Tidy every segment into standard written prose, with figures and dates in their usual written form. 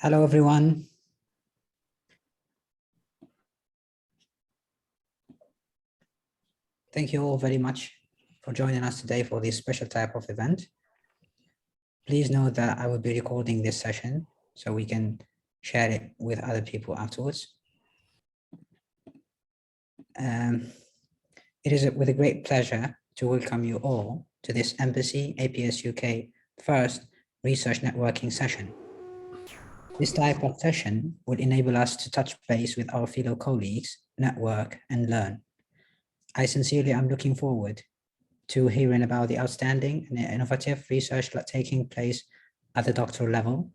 Hello, everyone. Thank you all very much for joining us today for this special type of event. Please note that I will be recording this session so we can share it with other people afterwards. It is with a great pleasure to welcome you all to this Embassy APS UK first research networking session. This type of session will enable us to touch base with our fellow colleagues, network, and learn. I sincerely am looking forward to hearing about the outstanding and innovative research taking place at the doctoral level.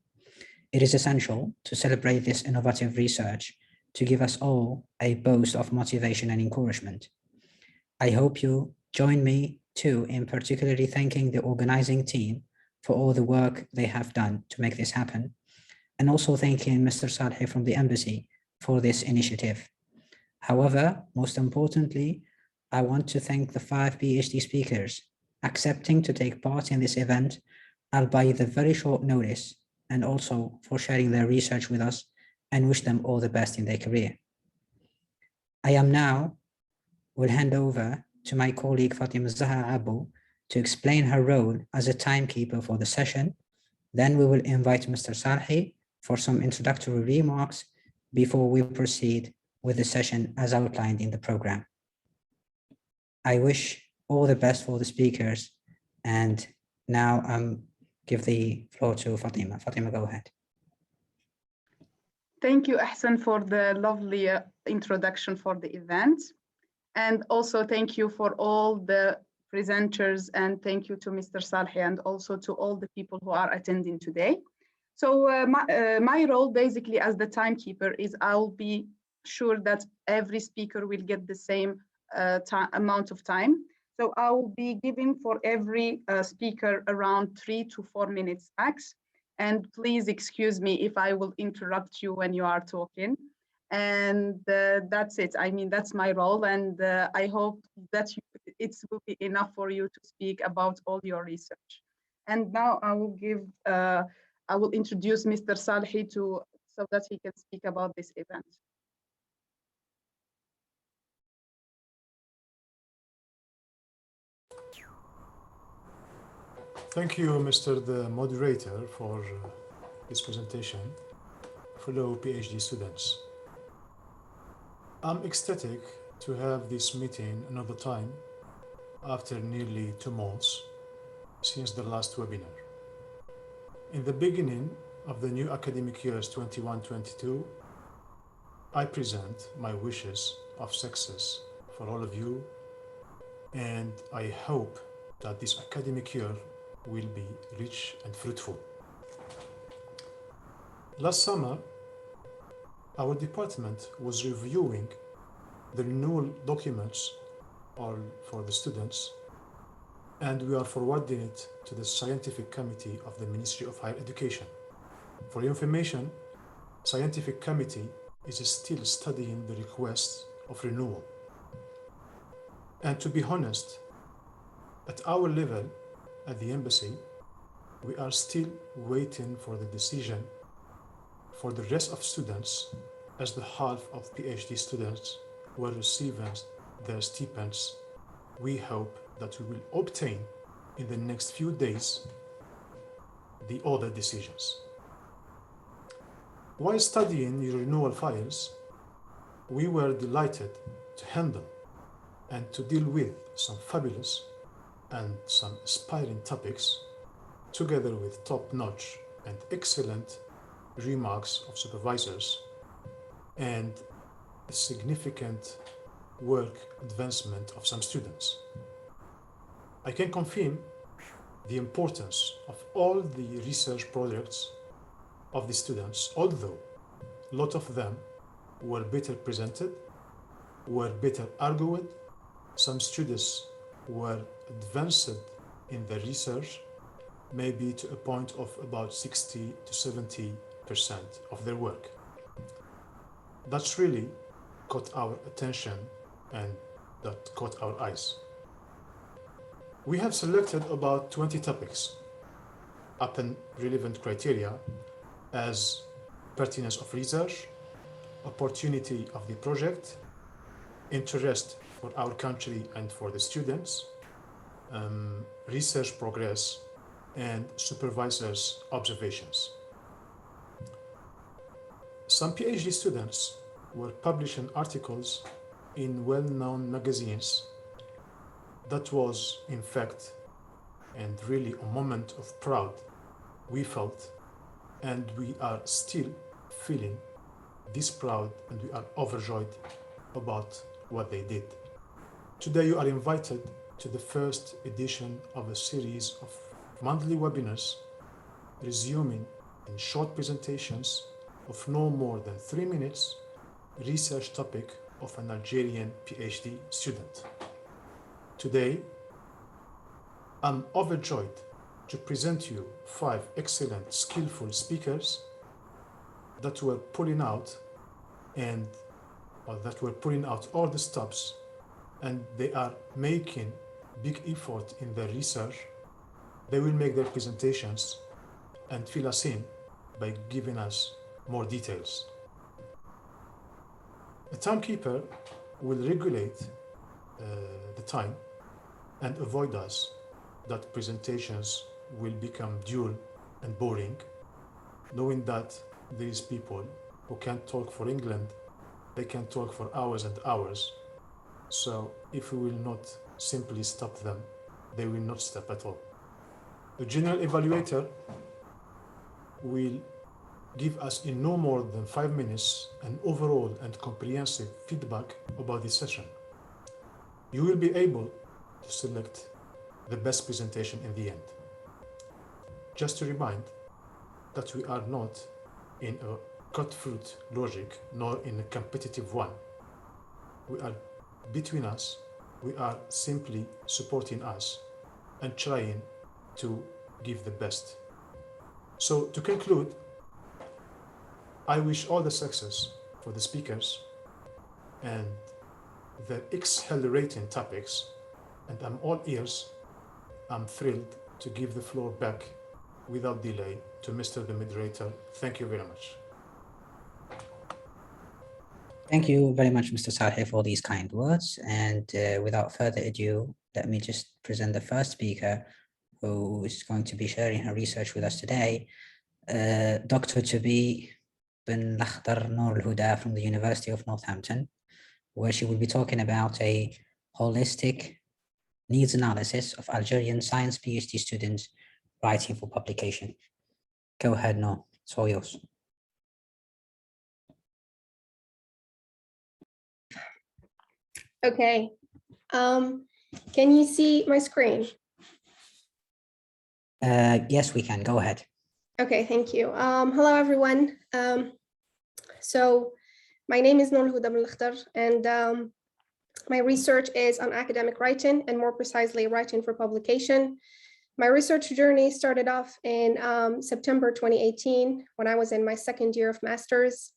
It is essential to celebrate this innovative research to give us all a boost of motivation and encouragement. I hope you join me too in particularly thanking the organizing team for all the work they have done to make this happen, and also thanking Mr. Salhi from the Embassy for this initiative. However, most importantly, I want to thank the 5 PhD speakers accepting to take part in this event, albeit the very short notice, and also for sharing their research with us, and wish them all the best in their career. I am now will hand over to my colleague Fatima Zahra Abbou to explain her role as a timekeeper for the session. Then we will invite Mr. Salhi for some introductory remarks before we proceed with the session as outlined in the program. I wish all the best for the speakers, and now give the floor to Fatima. Fatima, go ahead. Thank you, Ahcene, for the lovely introduction for the event. And also thank you for all the presenters, and thank you to Mr. Salhi and also to all the people who are attending today. So my role basically as the timekeeper is I'll be sure that every speaker will get the same amount of time. So I will be giving for every speaker around 3 to 4 minutes max. And please excuse me if I will interrupt you when you are talking. And that's it. I mean, that's my role. And I hope that it will be enough for you to speak about all your research. And now I will introduce Mr. Salhi so that he can speak about this event. Thank you, Mr. the Moderator, for this presentation. Fellow PhD students, I'm ecstatic to have this meeting another time after nearly 2 months since the last webinar. In the beginning of the new academic year 21-22, I present my wishes of success for all of you, and I hope that this academic year will be rich and fruitful. Last summer, our department was reviewing the renewal documents for the students, and we are forwarding it to the scientific committee of the Ministry of Higher Education. For your information, scientific committee is still studying the request of renewal. And to be honest, at our level, at the embassy, we are still waiting for the decision for the rest of students, as the half of PhD students were receiving their stipends. We hope that we will obtain in the next few days the other decisions. While studying your renewal files, we were delighted to handle and to deal with some fabulous and some aspiring topics, together with top-notch and excellent remarks of supervisors and a significant work advancement of some students. I can confirm the importance of all the research projects of the students, although a lot of them were better presented, were better argued. Some students were advanced in the research, maybe to a point of about 60 to 70% of their work. That's really caught our attention and that caught our eyes. We have selected about 20 topics upon relevant criteria as pertinence of research, opportunity of the project, interest for our country and for the students, research progress, and supervisors' observations. Some PhD students were publishing articles in well-known magazines. That was, in fact, and really a moment of pride we felt, and we are still feeling this proud, and we are overjoyed about what they did. Today you are invited to the first edition of a series of monthly webinars, resuming in short presentations of no more than 3 minutes, research topic of an Algerian PhD student. Today, I'm overjoyed to present you 5 excellent, skillful speakers that were pulling out all the stops, and they are making big effort in their research. They will make their presentations and fill us in by giving us more details. The timekeeper will regulate the time and avoid us that presentations will become dull and boring, knowing that these people who can't talk for England, they can talk for hours and hours. So if we will not simply stop them, they will not stop at all. The general evaluator will give us in no more than 5 minutes an overall and comprehensive feedback about the session. You will be able to select the best presentation in the end. Just to remind that we are not in a cutthroat logic, nor in a competitive one. We are between us, we are simply supporting us and trying to give the best. So to conclude, I wish all the success for the speakers and the exhilarating topics, and I'm all ears. I'm thrilled to give the floor back without delay to Mr. the Moderator. Thank you very much. Thank you very much, Mr. Salhi, for these kind words. And without further ado, let me just present the first speaker who is going to be sharing her research with us today, Dr. Benlakhder Nour El Houda from the University of Northampton, where she will be talking about a holistic needs analysis of Algerian science PhD students writing for publication. Go ahead, Nour, it's all yours. Okay, can you see my screen? Yes, we can, go ahead. Okay, thank you. Hello, everyone. So my name is Nour El Houda Benlakhder, and my research is on academic writing, and more precisely writing for publication. My research journey started off in September 2018 when I was in my second year of master's.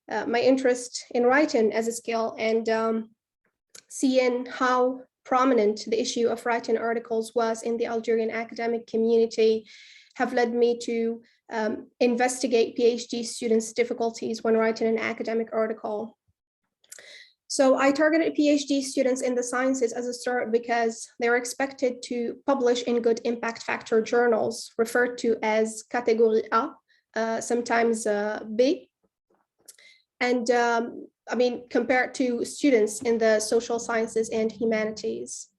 My interest in writing as a skill and seeing how prominent the issue of writing articles was in the Algerian academic community have led me to investigate PhD students' difficulties when writing an academic article. So I targeted PhD students in the sciences as a start because they're expected to publish in good impact factor journals, referred to as category A, sometimes B. And compared to students in the social sciences and humanities.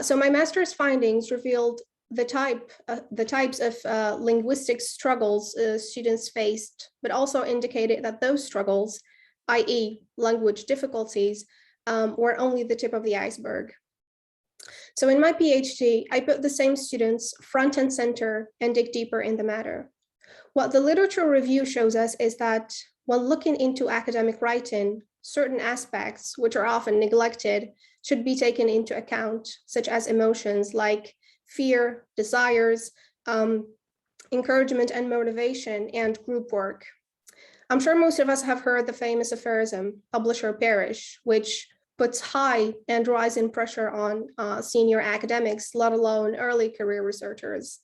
So my master's findings revealed the types of linguistic struggles students faced, but also indicated that those struggles, i.e. language difficulties, were only the tip of the iceberg. So in my PhD, I put the same students front and center and dig deeper in the matter. What the literature review shows us is that when looking into academic writing, certain aspects, which are often neglected, should be taken into account, such as emotions like fear, desires, encouragement and motivation, and group work. I'm sure most of us have heard the famous aphorism, publish or perish, which puts high and rising pressure on senior academics, let alone early career researchers.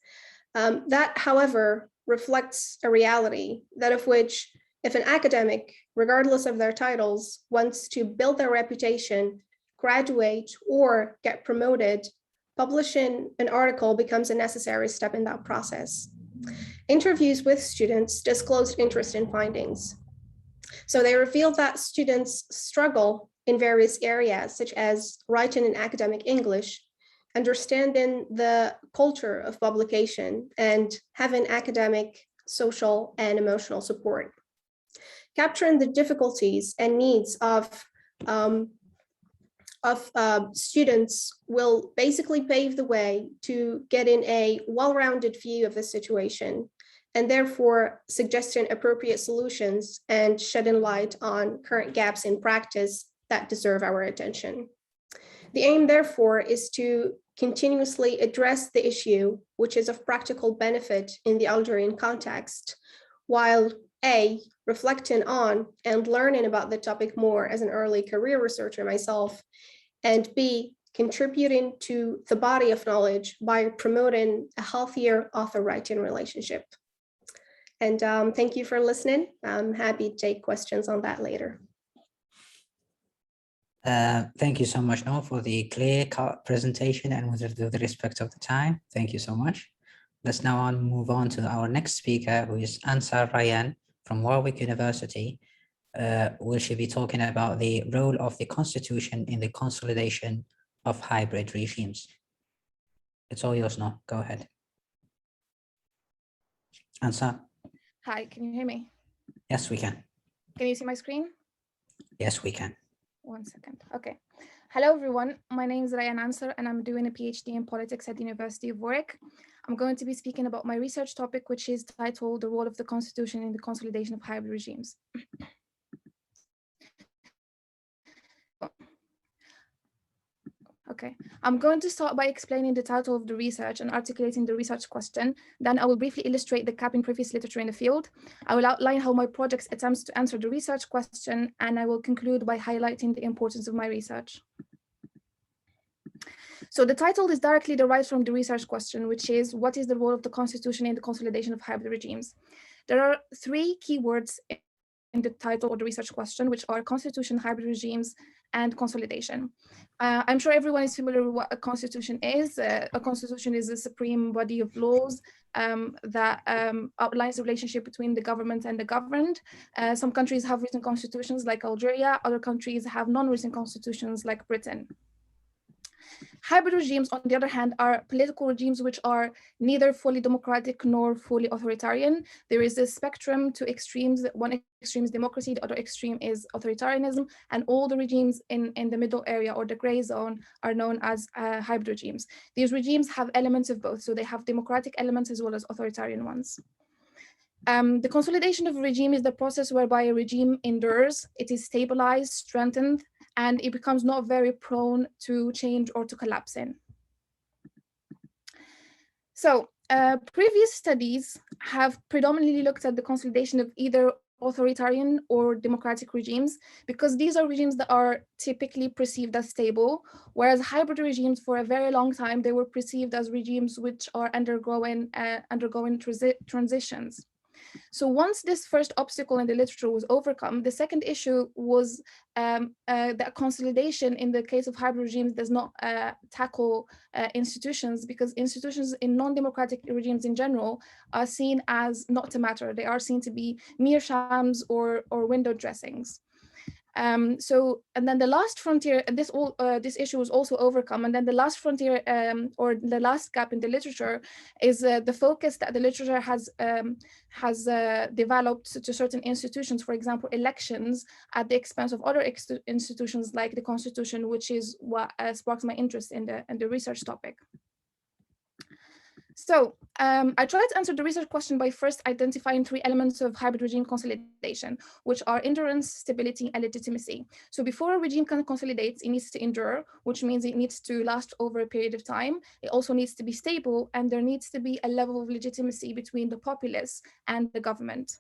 That, however, reflects a reality, that of which If an academic, regardless of their titles, wants to build their reputation, graduate, or get promoted, publishing an article becomes a necessary step in that process. Interviews with students disclosed interest in findings. So they revealed that students struggle in various areas, such as writing in academic English, understanding the culture of publication, and having academic, social, and emotional support. Capturing the difficulties and needs of students will basically pave the way to getting a well-rounded view of the situation, and therefore suggesting appropriate solutions and shedding light on current gaps in practice that deserve our attention. The aim, therefore, is to continuously address the issue, which is of practical benefit in the Algerian context, while A, reflecting on and learning about the topic more as an early career researcher myself, and B, contributing to the body of knowledge by promoting a healthier author-writing relationship. And thank you for listening. I'm happy to take questions on that later. Thank you so much, Noor, for the clear-cut presentation and with the respect of the time. Thank you so much. Let's now move on to our next speaker, who is Anser Rayane from Warwick University. Will she be talking about the role of the Constitution in the consolidation of hybrid regimes? It's all yours, Noor. Go ahead. Anser. Hi, can you hear me? Yes, we can. Can you see my screen? Yes, we can. 1 second. Okay. Hello, everyone. My name is Rayane Anser, and I'm doing a PhD in politics at the University of Warwick. I'm going to be speaking about my research topic, which is titled The Role of the Constitution in the Consolidation of Hybrid Regimes. Okay, I'm going to start by explaining the title of the research and articulating the research question. Then I will briefly illustrate the gap in previous literature in the field. I will outline how my project attempts to answer the research question, and I will conclude by highlighting the importance of my research. So the title is directly derived from the research question, which is, what is the role of the Constitution in the consolidation of hybrid regimes? There are three keywords in the title of the research question, which are constitution, hybrid regimes, and consolidation. I'm sure everyone is familiar with what a constitution is. A constitution is a supreme body of laws that outlines the relationship between the government and the governed. Some countries have written constitutions like Algeria, other countries have non-written constitutions like Britain. Hybrid regimes, on the other hand, are political regimes which are neither fully democratic nor fully authoritarian. There is a spectrum to extremes. One extreme is democracy, the other extreme is authoritarianism, and all the regimes in the middle area or the gray zone are known as hybrid regimes. These regimes have elements of both, so they have democratic elements as well as authoritarian ones. The consolidation of a regime is the process whereby a regime endures, it is stabilized, strengthened, and it becomes not very prone to change or to collapse in. So previous studies have predominantly looked at the consolidation of either authoritarian or democratic regimes, because these are regimes that are typically perceived as stable, whereas hybrid regimes for a very long time, they were perceived as regimes which are undergoing transitions. So once this first obstacle in the literature was overcome, the second issue was that consolidation in the case of hybrid regimes does not tackle institutions, because institutions in non-democratic regimes in general are seen as not to matter. They are seen to be mere shams or window dressings. And then the last frontier, this issue was also overcome. And then the last frontier or the last gap in the literature is the focus that the literature has developed to certain institutions, for example, elections at the expense of other institutions like the Constitution, which is what sparks my interest in the research topic. So I tried to answer the research question by first identifying three elements of hybrid regime consolidation, which are endurance, stability, and legitimacy. So before a regime can consolidate, it needs to endure, which means it needs to last over a period of time. It also needs to be stable, and there needs to be a level of legitimacy between the populace and the government.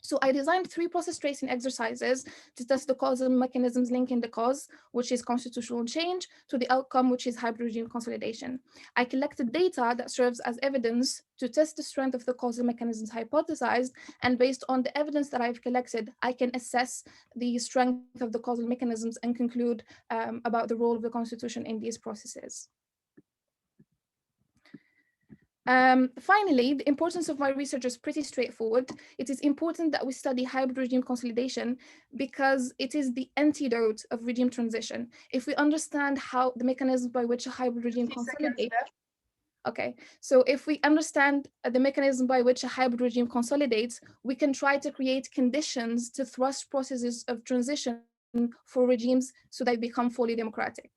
So I designed 3 process tracing exercises to test the causal mechanisms linking the cause, which is constitutional change, to the outcome, which is hybrid regime consolidation. I collected data that serves as evidence to test the strength of the causal mechanisms hypothesized, and based on the evidence that I've collected, I can assess the strength of the causal mechanisms and conclude about the role of the constitution in these processes. Finally, the importance of my research is pretty straightforward. It is important that we study hybrid regime consolidation because it is the antidote of regime transition. If we understand how the mechanisms by which a hybrid regime consolidates, okay, so if we understand the mechanism by which a hybrid regime consolidates, we can try to create conditions to thrust processes of transition for regimes so they become fully democratic.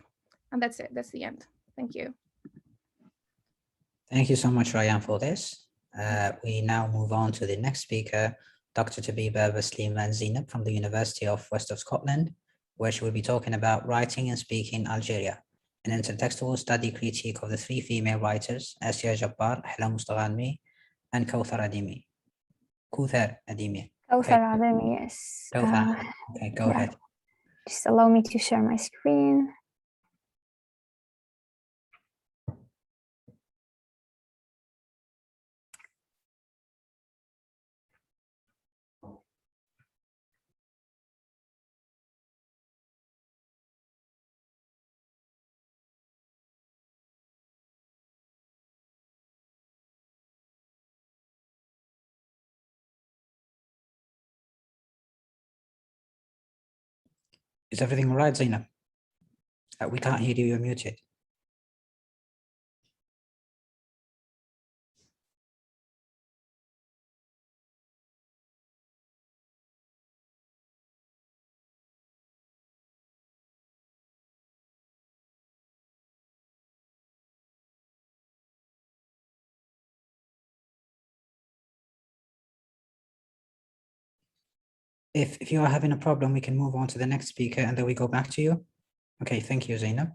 And that's it, that's the end. Thank you. Thank you so much, Rayane, for this. We now move on to the next speaker, Dr. Tabiba Slimane Zineb from the University of West of Scotland, where she will be talking about writing and speaking Algeria, an intertextual study critique of the 3 female writers, Assia Djebar, Ahcene Mosteghanemi, and Kaouther Adimi. Kaouther Adimi, yes. okay, go ahead. Just allow me to share my screen. Is everything all right, Zineb? We can't hear you, you're muted. If you are having a problem, we can move on to the next speaker and then we go back to you. Okay, thank you, Zineb.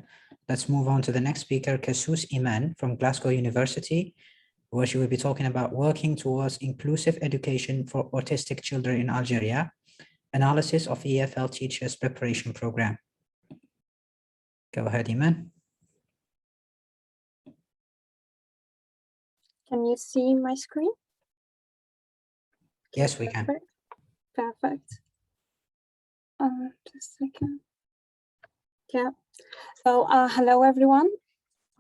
Let's move on to the next speaker, Kasous Iman from Glasgow University, where she will be talking about working towards inclusive education for autistic children in Algeria, analysis of EFL teachers preparation program. Go ahead, Iman. Can you see my screen? Yes, we can. Perfect. Just a second. Yeah. So hello everyone.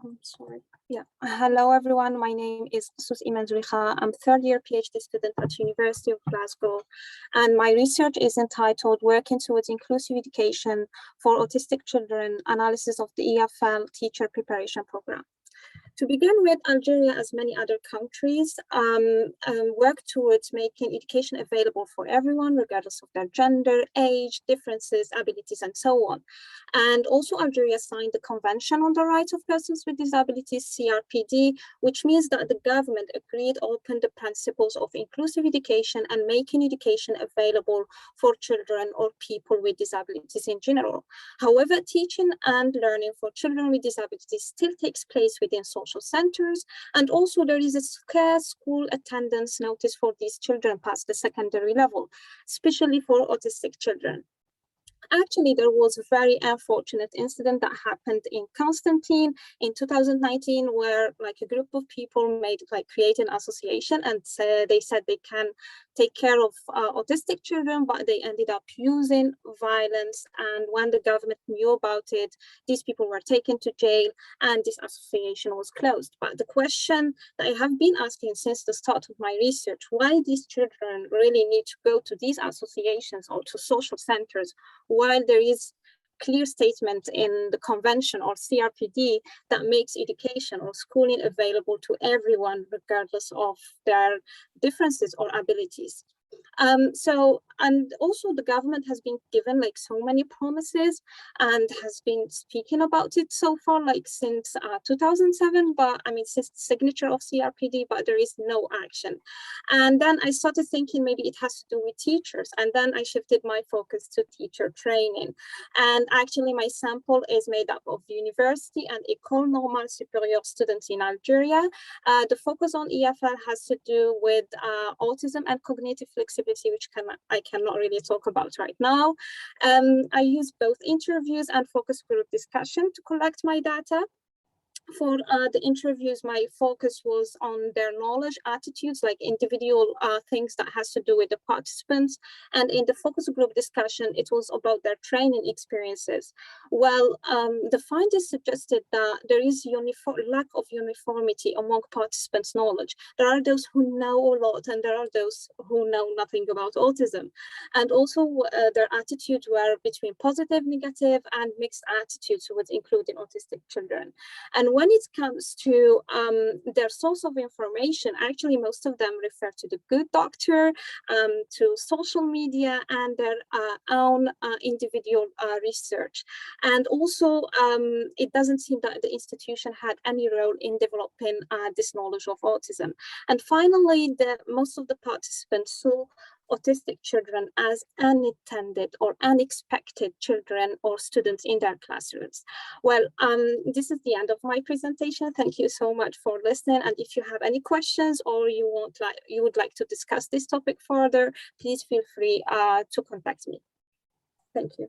I'm sorry. Yeah. Hello everyone. My name is Kasous Iman. I'm 3rd-year PhD student at University of Glasgow, and my research is entitled "Working Towards Inclusive Education for Autistic Children: Analysis of the EFL Teacher Preparation Program." To begin with, Algeria, as many other countries, work towards making education available for everyone, regardless of their gender, age, differences, abilities, and so on. And also Algeria signed the Convention on the Rights of Persons with Disabilities, CRPD, which means that the government agreed upon the principles of inclusive education and making education available for children or people with disabilities in general. However, teaching and learning for children with disabilities still takes place within social centers, and also there is a scarce school attendance notice for these children past the secondary level, especially for autistic children. Actually, there was a very unfortunate incident that happened in Constantine in 2019, where like a group of people create an association, and they said they can take care of autistic children, but they ended up using violence. And when the government knew about it, these people were taken to jail and this association was closed. But the question that I have been asking since the start of my research, why these children really need to go to these associations or to social centers, while there is clear statement in the convention or CRPD that makes education or schooling available to everyone, regardless of their differences or abilities. And also the government has been given like so many promises and has been speaking about it so far, like since 2007, but I mean, since the signature of CRPD, but there is no action. And then I started thinking maybe it has to do with teachers. And then I shifted my focus to teacher training. And actually my sample is made up of university and École Normale Supérieure students in Algeria. The focus on EFL has to do with autism and cognitive flexibility activity, which I cannot really talk about right now. I use both interviews and focus group discussion to collect my data. For the interviews, my focus was on their knowledge, attitudes, like individual things that has to do with the participants. And in the focus group discussion, it was about their training experiences. Well, the findings suggested that there is lack of uniformity among participants' knowledge. There are those who know a lot, and there are those who know nothing about autism. And also their attitudes were between positive, negative, and mixed attitudes towards including autistic children. And when it comes to their source of information, actually most of them refer to the good doctor, to social media, and their own individual research. And also, it doesn't seem that the institution had any role in developing this knowledge of autism. And finally, most of the participants saw autistic children as unattended or unexpected children or students in their classrooms. Well, this is the end of my presentation. Thank you so much for listening. And if you have any questions or you would like to discuss this topic further, please feel free to contact me. Thank you.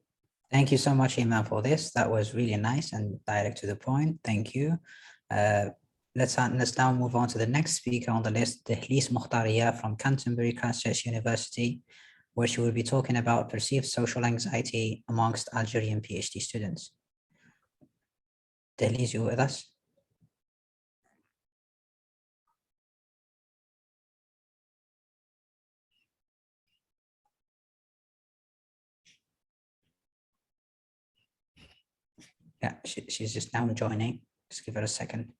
Thank you so much, Iman, for this. That was really nice and direct to the point. Thank you. Let's now move on to the next speaker on the list, Dehlis Mokhtariya from Canterbury Christchurch University, where she will be talking about perceived social anxiety amongst Algerian PhD students. Dehlis, you with us? Yeah, she's just now joining. Just give her a second.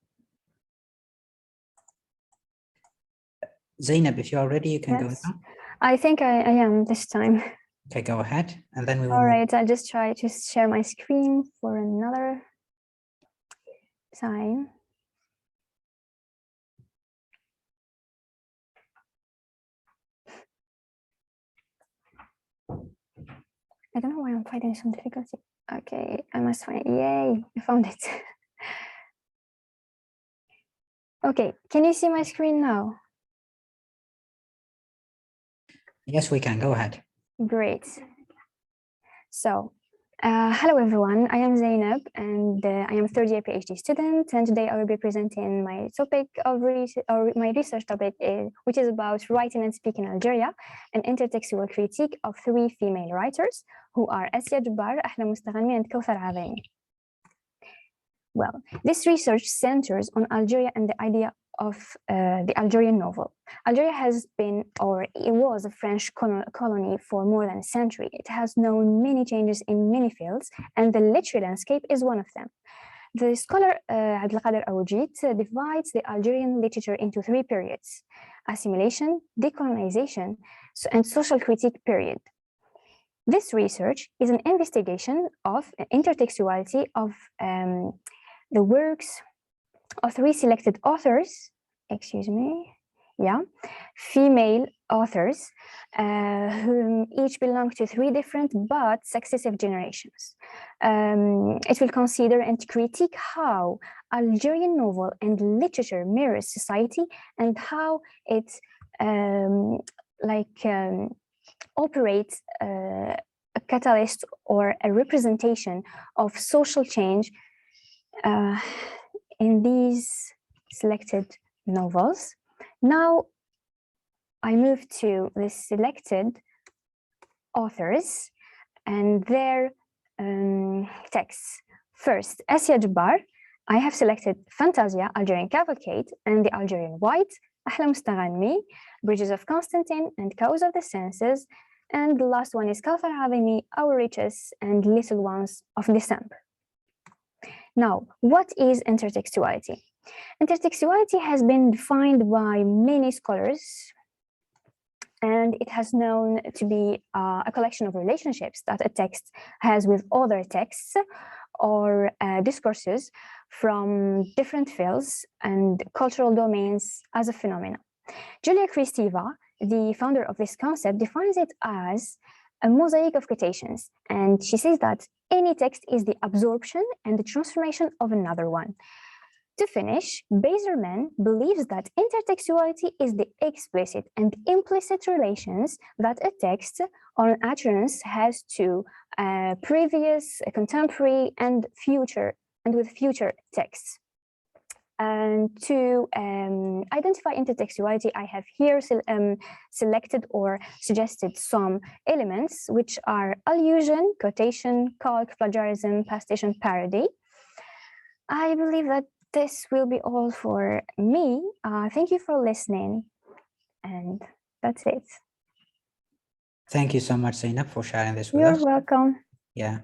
Zineb, if you are ready, you can go now. I think I am this time. Okay, go ahead. And then we will. All right, I'll just try to share my screen for another time. I don't know why I'm finding some difficulty. Okay, I must find it. Yay, I found it. Okay, can you see my screen now? Yes, we can. Go ahead. Great. So, hello everyone. I am Zineb, and I am a third-year PhD student. And today I will be presenting my topic of my research topic, which is about writing and speaking in Algeria, an intertextual critique of 3 female writers who are Assia Djebar, Ahlem, Mosteghanemi, and Kaouther. Well, this research centers on Algeria and the idea of the Algerian novel. Algeria has been, or it was, a French colony for more than a century. It has known many changes in many fields, and the literary landscape is one of them. The scholar Benlakhder Nour El Houda divides the Algerian literature into 3 periods: assimilation, decolonization, and social critique period. This research is an investigation of intertextuality of the works of 3 selected authors, female authors, whom each belong to 3 different but successive generations. It will consider and critique how Algerian novel and literature mirrors society and how it operates a catalyst or a representation of social change in these selected novels. Now I move to the selected authors and their texts. First, Assia Djebar. I have selected Fantasia, Algerian Cavalcade, and the Algerian White, Ahlem, Mosteghanemi, Bridges of Constantine, and Cows of the Senses. And the last one is Kaouther, Our Riches, and Little Ones of December. Now, what is intertextuality? Intertextuality has been defined by many scholars, and it has known to be a collection of relationships that a text has with other texts or discourses from different fields and cultural domains as a phenomenon. Julia Kristeva, the founder of this concept, defines it as a mosaic of quotations, and she says that any text is the absorption and the transformation of another one. To finish, Bazerman believes that intertextuality is the explicit and implicit relations that a text or an utterance has to previous, contemporary, and future, and with future texts. And to identify intertextuality, I have here selected or suggested some elements, which are allusion, quotation, calque, plagiarism, pastiche, and parody. I believe that this will be all for me. Thank you for listening, and that's it. Thank you so much, Zineb, for sharing this with us. You're welcome. Yeah,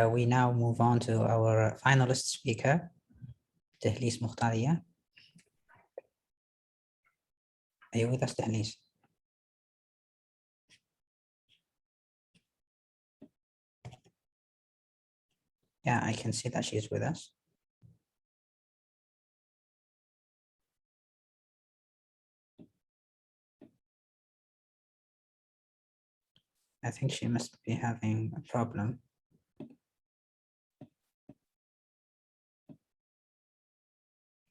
we now move on to our finalist speaker, Tehlis Mukhtaria. Are you with us, Tehlis? Yeah, I can see that she's with us. I think she must be having a problem.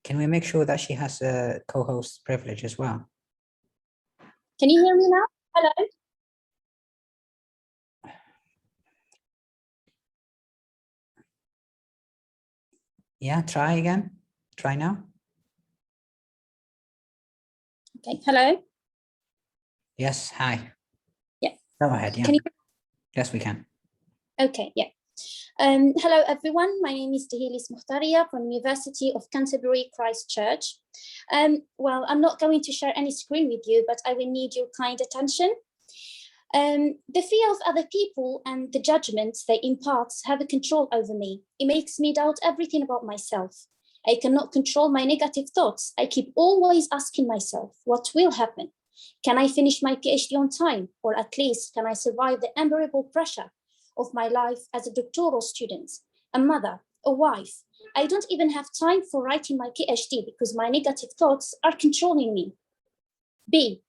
Can we make sure that she has a co-host privilege as well? Can you hear me now? Hello? Yeah, try again. Try now. Okay, hello? Yes, hi. Yeah. Go ahead, yeah. Can you? Yes, we can. Okay, yeah. Hello, everyone. My name is Tehlis Mukhtaria from University of Canterbury, Christchurch. Well, I'm not going to share any screen with you, but I will need your kind attention. The fear of other people and the judgments they impart have a control over me. It makes me doubt everything about myself. I cannot control my negative thoughts. I keep always asking myself, what will happen? Can I finish my PhD on time? Or at least, can I survive the unbearable pressure of my life as a doctoral student, a mother, a wife? I don't even have time for writing my PhD because my negative thoughts are controlling me. B,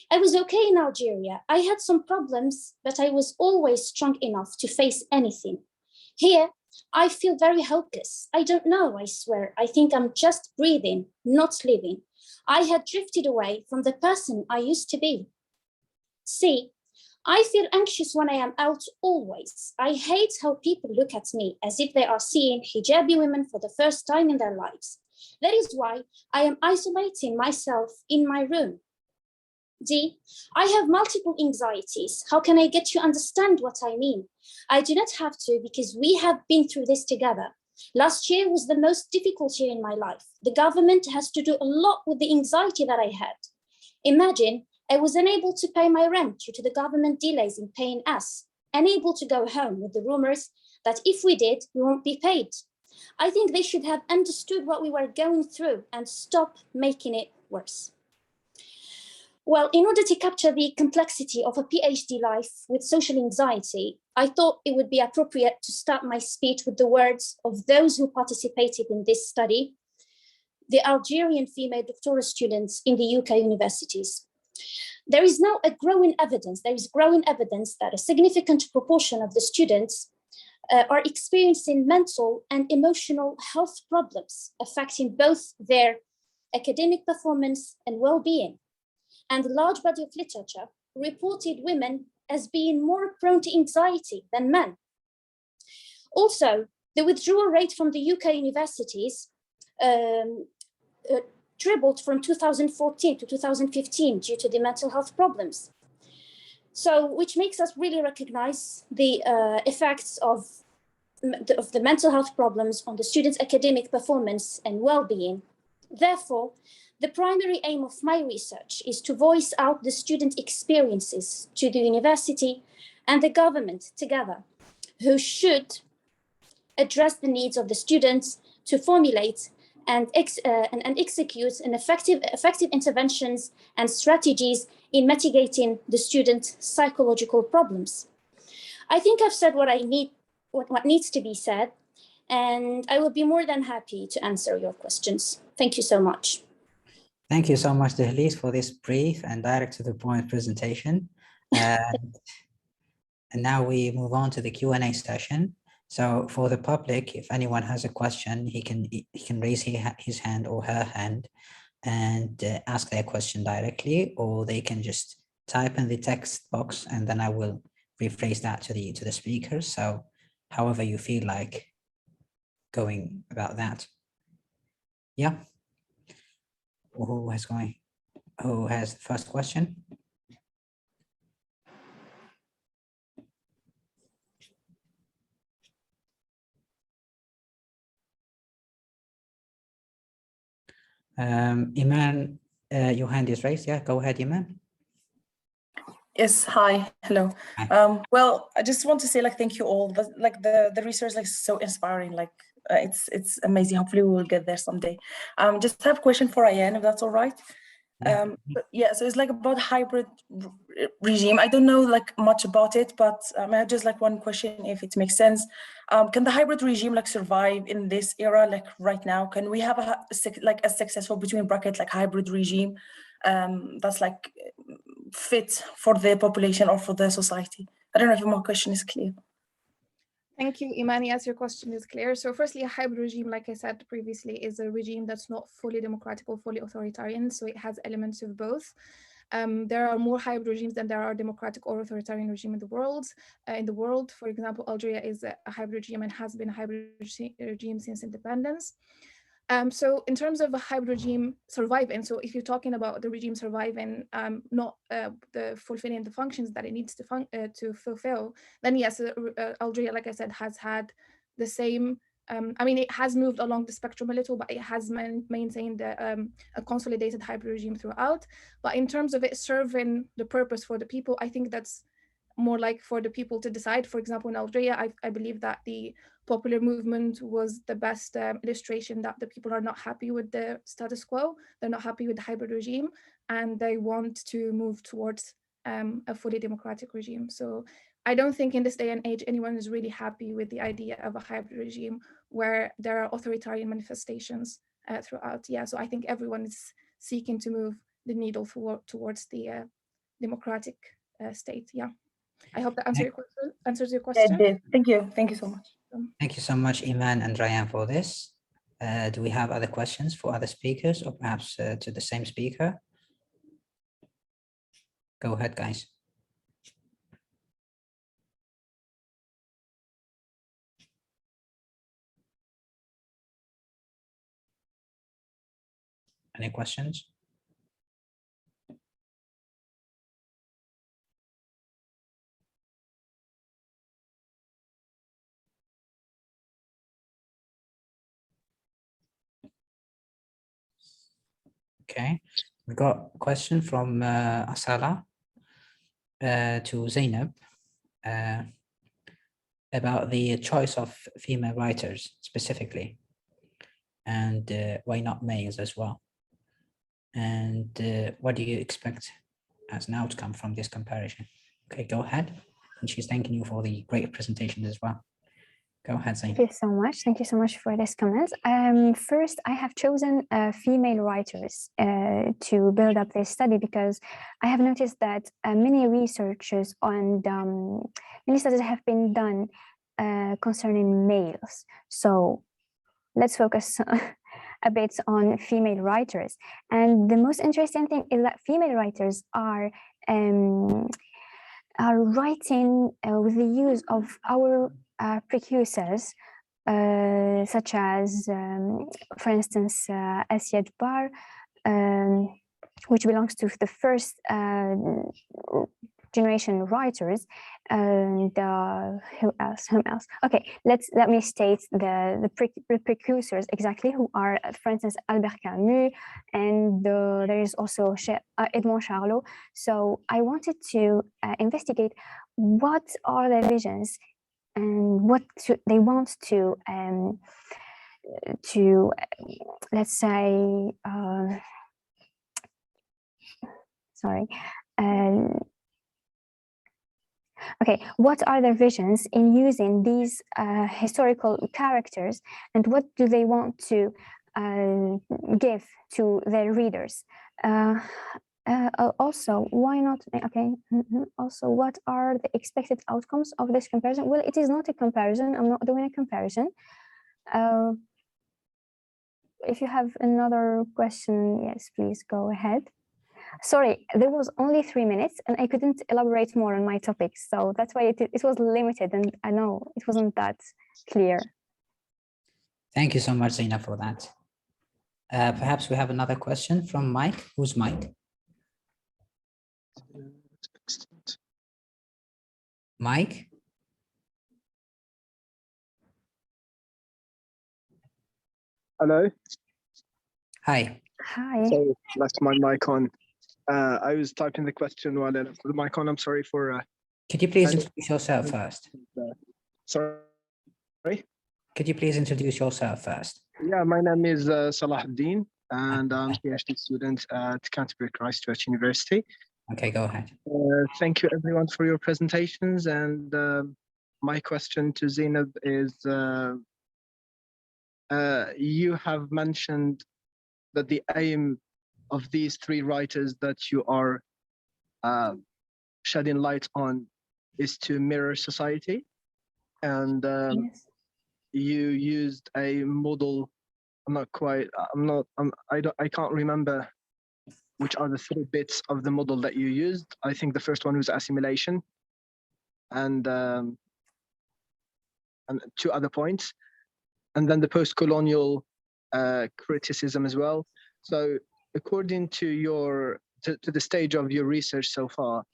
I was okay in Algeria. I had some problems, but I was always strong enough to face anything. Here, I feel very helpless. I don't know, I swear. I think I'm just breathing, not living. I had drifted away from the person I used to be. C, I feel anxious when I am out always. I hate how people look at me as if they are seeing hijabi women for the first time in their lives. That is why I am isolating myself in my room. D, I have multiple anxieties. How can I get you to understand what I mean? I do not have to because we have been through this together. Last year was the most difficult year in my life. The government has to do a lot with the anxiety that I had. Imagine I was unable to pay my rent due to the government delays in paying us, unable to go home with the rumors that if we did, we won't be paid. I think they should have understood what we were going through and stop making it worse. Well, in order to capture the complexity of a PhD life with social anxiety, I thought it would be appropriate to start my speech with the words of those who participated in this study, the Algerian female doctoral students in the UK universities. There is now growing evidence that a significant proportion of the students are experiencing mental and emotional health problems affecting both their academic performance and well-being. And a large body of literature reported women as being more prone to anxiety than men. Also, the withdrawal rate from the UK universities tripled from 2014 to 2015 due to the mental health problems. So, which makes us really recognize the effects of the mental health problems on the students' academic performance and well-being. Therefore, the primary aim of my research is to voice out the student experiences to the university and the government together, who should address the needs of the students to formulate and execute an effective interventions and strategies in mitigating the student psychological problems. I think I've said what needs to be said, and I will be more than happy to answer your questions. Thank you so much. Thank you so much, Tehlis, for this brief and direct to the point presentation. And now we move on to the Q&A session. So for the public, if anyone has a question, he can raise his hand or her hand and ask their question directly, or they can just type in the text box and then I will rephrase that to the speaker. So however you feel like going about that. Yeah. Who has the first question? Iman, your hand is raised. Yeah, go ahead, Iman. Yes, hi, hello. Hi. Well, I just want to say thank you all. The research is so inspiring. It's amazing. Hopefully we will get there someday. Just have a question for Rayane, if that's all right. Yeah, so it's about hybrid regime. I don't know much about it, but I have just one question, if it makes sense. Can the hybrid regime survive in this era, right now? Can we have a successful between bracket hybrid regime that's fit for the population or for the society? I don't know if my question is clear. Thank you, Imani. Yes, your question is clear. So firstly, a hybrid regime, like I said previously, is a regime that's not fully democratic or fully authoritarian. So it has elements of both. There are more hybrid regimes than there are democratic or authoritarian regime in the world. For example, Algeria is a hybrid regime and has been a hybrid regime since independence. So in terms of a hybrid regime surviving, so if you're talking about the regime surviving, not the fulfilling the functions that it needs to fulfill, then yes, Algeria, like I said, has had the same. I mean, it has moved along the spectrum a little, but it has maintained a consolidated hybrid regime throughout. But in terms of it serving the purpose for the people, I think that's more for the people to decide. For example, in Algeria, I believe that the popular movement was the best illustration that the people are not happy with the status quo. They're not happy with the hybrid regime, and they want to move towards a fully democratic regime. So I don't think in this day and age anyone is really happy with the idea of a hybrid regime where there are authoritarian manifestations throughout. Yeah, so I think everyone is seeking to move the needle towards the democratic state. Yeah, I hope that answers your question. Yeah, thank you so much. Thank you so much, Iman and Rayane, for this. Do we have other questions for other speakers, or perhaps to the same speaker? Go ahead, guys. Any questions? Okay, we got a question from Asala to Zineb about the choice of female writers specifically, and why not males as well? And what do you expect as an outcome from this comparison? Okay, go ahead. And she's thanking you for the great presentation as well. Go ahead, Zainab. Thank you so much. Thank you so much for this comment. First, I have chosen female writers to build up this study because I have noticed that many researchers on many studies have been done concerning males. So let's focus a bit on female writers. And the most interesting thing is that female writers are writing with the use of our precursors, such as, for instance, Assia Djebar, which belongs to the first generation writers, and who else? Okay, let me state the precursors exactly, who are, for instance, Albert Camus, and there is also Edmond Charlot. So I wanted to investigate what are their visions and what they want to let's say, okay, what are their visions in using these historical characters, and what do they want to give to their readers? Also, why not? Okay. Also, what are the expected outcomes of this comparison? Well, it is not a comparison. I'm not doing a comparison. If you have another question, yes, please go ahead. Sorry, there was only 3 minutes and I couldn't elaborate more on my topics. So that's why it was limited, and I know it wasn't that clear. Thank you so much, Zaina, for that. Perhaps we have another question from Mike. Who's Mike? Mike? Hello. Hi. Hi. So left my mic on. I was typing the question while I left the mic on. I'm sorry for. Could you please introduce yourself first? Sorry. Could you please introduce yourself first? Yeah, my name is Salahuddin, and I'm a PhD student at Canterbury Christ Church University. Okay, go ahead. Thank you everyone for your presentations. And my question to Zineb is, you have mentioned that the aim of these three writers that you are shedding light on is to mirror society. And Yes. you used a model. I can't remember which are the 3 bits of the model that you used. I think the first one was assimilation, and 2 other points, and then the post-colonial criticism as well. So according to to the stage of your research so far,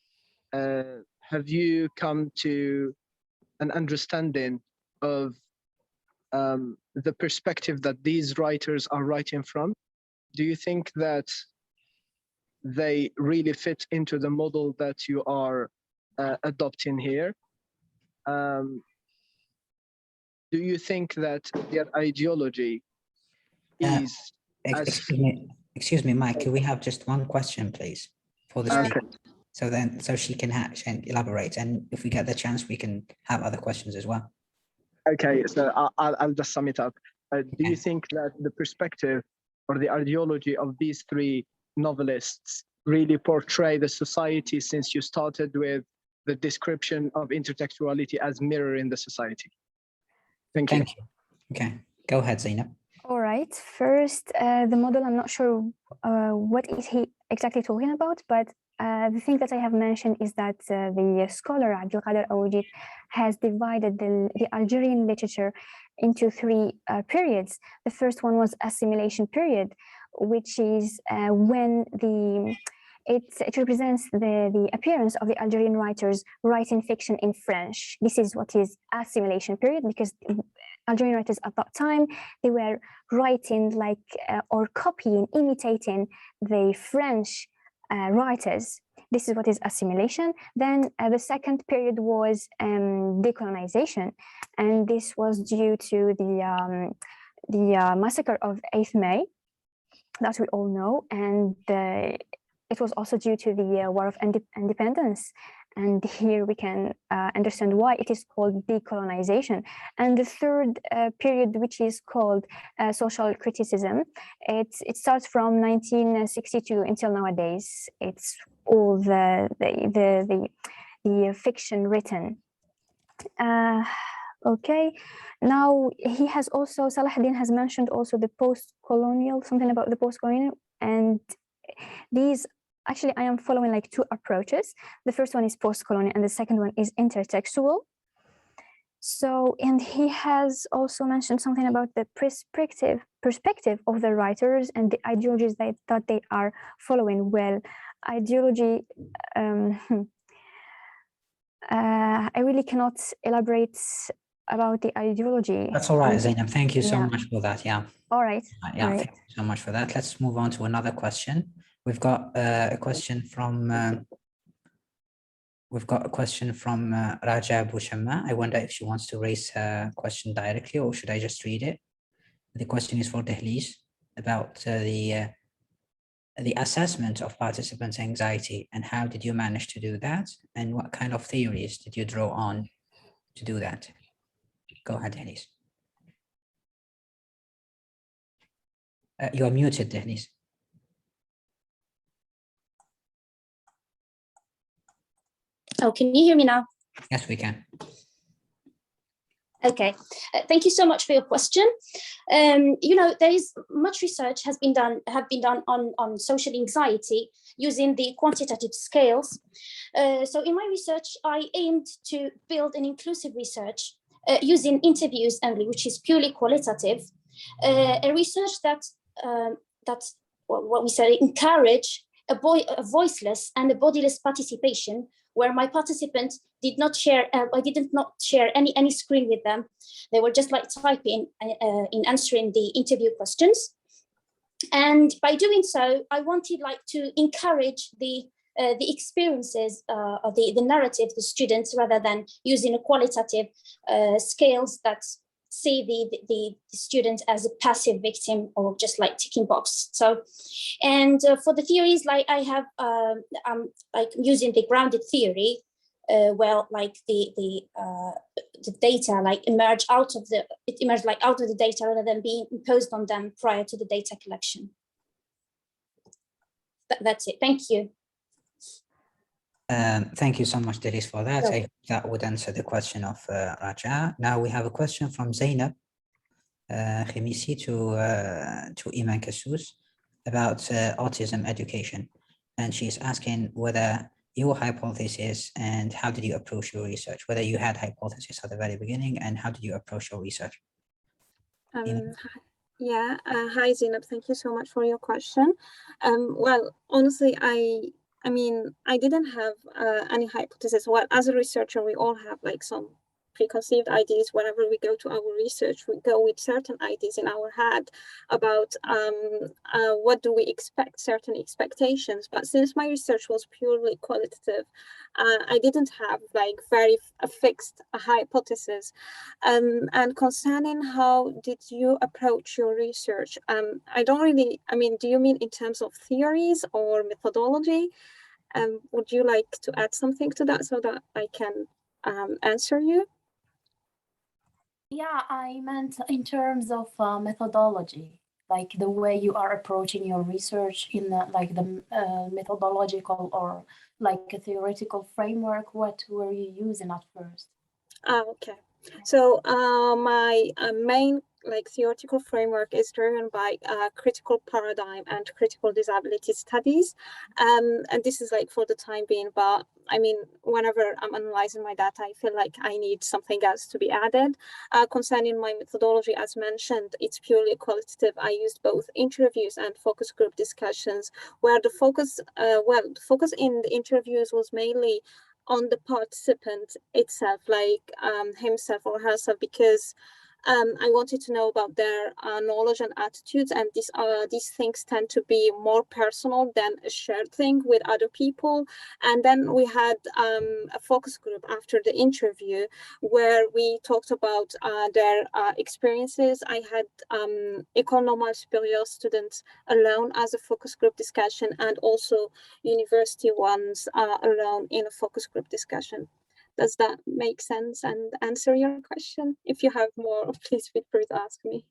have you come to an understanding of the perspective that these writers are writing from? Do you think that they really fit into the model that you are adopting here? Do you think that their ideology is Excuse me, Mike, can we have just one question, please, for the speaker? Okay. So she can elaborate, and if we get the chance, we can have other questions as well. Okay, so I'll just sum it up. Do you think that the perspective or the ideology of these 3 novelists really portray the society, since you started with the description of intertextuality as mirroring the society? Thank you. Okay, go ahead, Zainab. All right. First, the model, I'm not sure what is he exactly talking about, but the thing that I have mentioned is that the scholar Abdelkader Awajid has divided the Algerian literature into 3 periods. The first one was assimilation period, which is when it represents the appearance of the Algerian writers writing fiction in French. This is what is assimilation period, because Algerian writers at that time, they were writing like or copying, imitating the French writers. This is what is assimilation. Then the second period was decolonization, and this was due to the massacre of 8th May, that we all know, and it was also due to the War of Independence. And here we can understand why it is called decolonization. And the third period, which is called social criticism, it starts from 1962 until nowadays. It's all the fiction written. Okay, now he has also, Salahuddin has mentioned also the post-colonial, something about the post-colonial, and these, actually, I am following like 2 approaches. The first one is post-colonial and the second one is intertextual. So, and he has also mentioned something about the perspective of the writers and the ideologies that they are following. Well, ideology, I really cannot elaborate about the ideology. That's all right, Zainab. Thank you so much for that. Yeah. All right. Yeah, all right. Thank you so much for that. Let's move on to another question. We've got a question from Raja Bouchama. I wonder if she wants to raise her question directly, or should I just read it? The question is for Dehlis about the assessment of participants' anxiety, and how did you manage to do that, and what kind of theories did you draw on to do that? Go ahead, Dehlis. You are muted, Dehlis. Oh, can you hear me now? Yes, we can. Okay, thank you so much for your question. There is much research have been done on social anxiety using the quantitative scales. So in my research, I aimed to build an inclusive research using interviews only, which is purely qualitative, a research that what we say encourage a voiceless and a bodiless participation, where my participants did not share. I didn't not share any screen with them. They were just like typing in answering the interview questions. And by doing so, I wanted like to encourage the experiences of the narrative of the students, rather than using a qualitative scales that see the student as a passive victim or just like ticking box. So, and for the theories, like I have, like using the grounded theory, where like the data like emerged out of the data rather than being imposed on them prior to the data collection. That's it. Thank you. Thank you so much, Delis, for that. No. I hope that would answer the question of Raja. Now we have a question from Zainab Khemisi to Iman Kassous about autism education. And she's asking whether your hypothesis and how did you approach your research, whether you had hypothesis at the very beginning and how did you approach your research? Yeah, hi Zineb, thank you so much for your question. Well, honestly, I mean, I didn't have any hypothesis. Well, as a researcher, we all have like some preconceived ideas. Whenever we go to our research, we go with certain ideas in our head about what do we expect, certain expectations. But since my research was purely qualitative, I didn't have like very fixed hypothesis. And concerning how did you approach your research? I don't really, I mean, do you mean in terms of theories or methodology? Would you like to add something to that so that I can answer you? Yeah, I meant in terms of methodology, like the way you are approaching your research in like the methodological or like a theoretical framework. What were you using at first? Okay. So my main like theoretical framework is driven by critical paradigm and critical disability studies, and this is like for the time being. But I mean, whenever I'm analyzing my data, I feel like I need something else to be added. Concerning my methodology, as mentioned, it's purely qualitative. I used both interviews and focus group discussions, where the focus, the focus in the interviews was mainly on the participant itself, like himself or herself, because I wanted to know about their knowledge and attitudes, and these things tend to be more personal than a shared thing with other people. And then we had a focus group after the interview where we talked about their experiences. I had École Normale Supérieure students alone as a focus group discussion, and also university ones alone in a focus group discussion. Does that make sense and answer your question? If you have more, please feel free to ask me.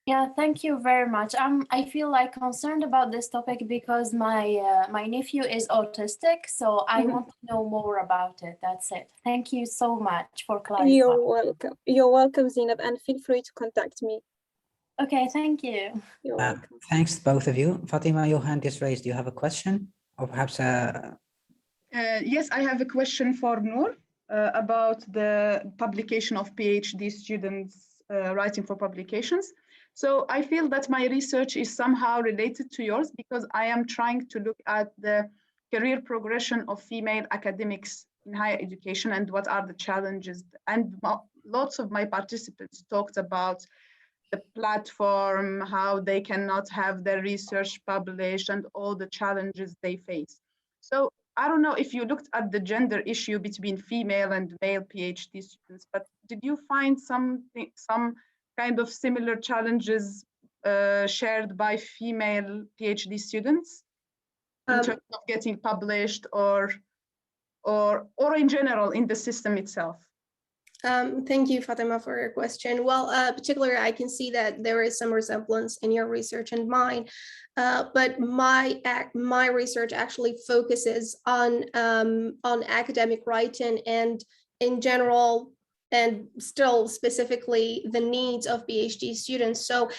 Yeah, thank you very much. I feel like concerned about this topic because my nephew is autistic, so I want to know more about it. That's it. Thank you so much for clarifying. You're welcome. You're welcome, Zineb, and feel free to contact me. Okay, thank you. You're welcome. Thanks, both of you. Fatima, your hand is raised. Do you have a question? Or perhaps yes, I have a question for Noor about the publication of PhD students writing for publications. So I feel that my research is somehow related to yours because I am trying to look at the career progression of female academics in higher education and what are the challenges. And lots of my participants talked about the platform, how they cannot have their research published and all the challenges they face. So I don't know if you looked at the gender issue between female and male PhD students, but did you find some kind of similar challenges shared by female PhD students in terms of getting published or in general in the system itself? Thank you, Fatima, for your question. Well, particularly, I can see that there is some resemblance in your research and mine, but my research actually focuses on academic writing and, in general, and still specifically the needs of PhD students. So,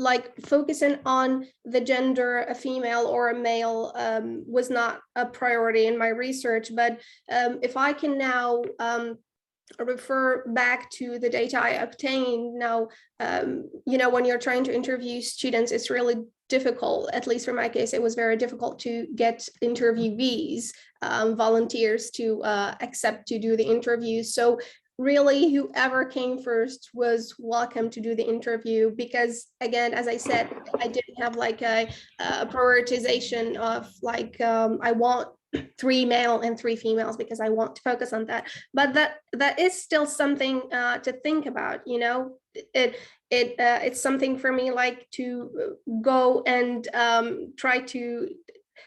like focusing on the gender, a female or a male, was not a priority in my research. But if I can now refer back to the data I obtained now, when you're trying to interview students, it's really difficult. At least for my case, it was very difficult to get interviewees, volunteers to accept to do the interviews. So really, whoever came first was welcome to do the interview, because again, as I said, I didn't have like a prioritization of like, I want 3 male and 3 females because I want to focus on that. But that is still something to think about. It's something for me, like, to go and try to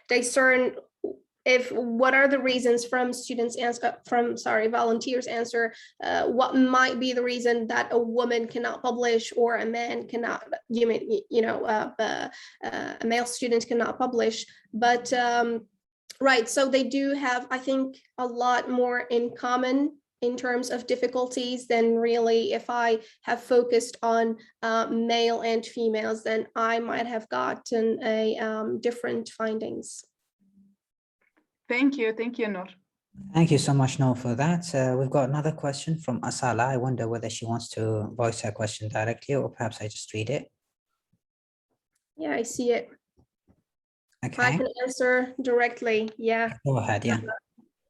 discern what are the reasons from students answer, volunteers answer, what might be the reason that a woman cannot publish or a man cannot, a male student cannot publish. But right, so they do have, I think, a lot more in common in terms of difficulties than really if I have focused on male and females, then I might have gotten a different findings. Thank you, Noor. Thank you so much, Noor, for that. We've got another question from Asala. I wonder whether she wants to voice her question directly, or perhaps I just read it. Yeah, I see it. Okay. I can answer directly. Yeah. Go ahead. Yeah.